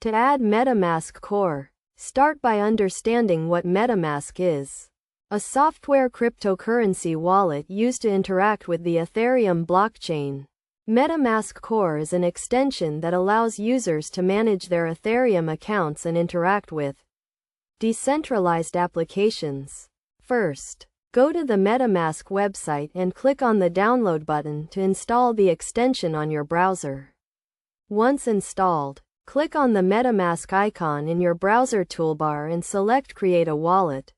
To add MetaMask Core, start by understanding what MetaMask is. A software cryptocurrency wallet used to interact with the Ethereum blockchain. MetaMask Core is an extension that allows users to manage their Ethereum accounts and interact with decentralized applications. First, go to the MetaMask website and click on the download button to install the extension on your browser. Once installed, click on the MetaMask icon in your browser toolbar and select Create a Wallet.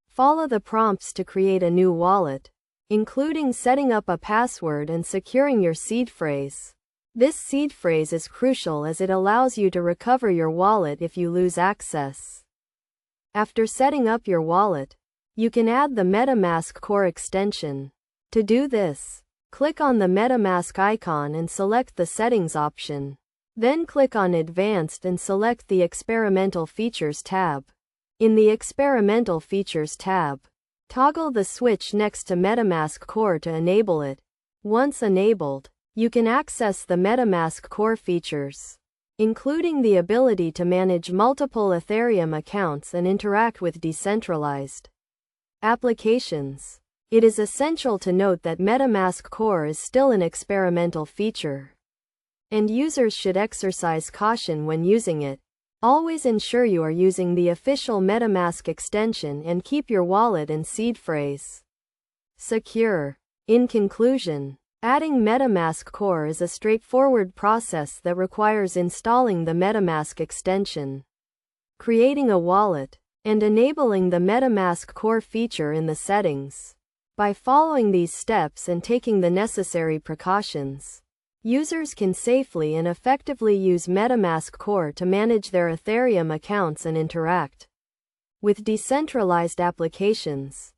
Follow the prompts to create a new wallet, including setting up a password and securing your seed phrase. This seed phrase is crucial as it allows you to recover your wallet if you lose access. After setting up your wallet, you can add the MetaMask Core extension. To do this, click on the MetaMask icon and select the Settings option. Then click on Advanced and select the Experimental Features tab. In the Experimental Features tab, toggle the switch next to MetaMask Core to enable it. Once enabled, you can access the MetaMask Core features, including the ability to manage multiple Ethereum accounts and interact with decentralized applications. It is essential to note that MetaMask Core is still an experimental feature, and users should exercise caution when using it. Always ensure you are using the official MetaMask extension and keep your wallet and seed phrase secure. In conclusion, adding MetaMask Core is a straightforward process that requires installing the MetaMask extension, creating a wallet, and enabling the MetaMask Core feature in the settings. By following these steps and taking the necessary precautions, users can safely and effectively use MetaMask Core to manage their Ethereum accounts and interact with decentralized applications.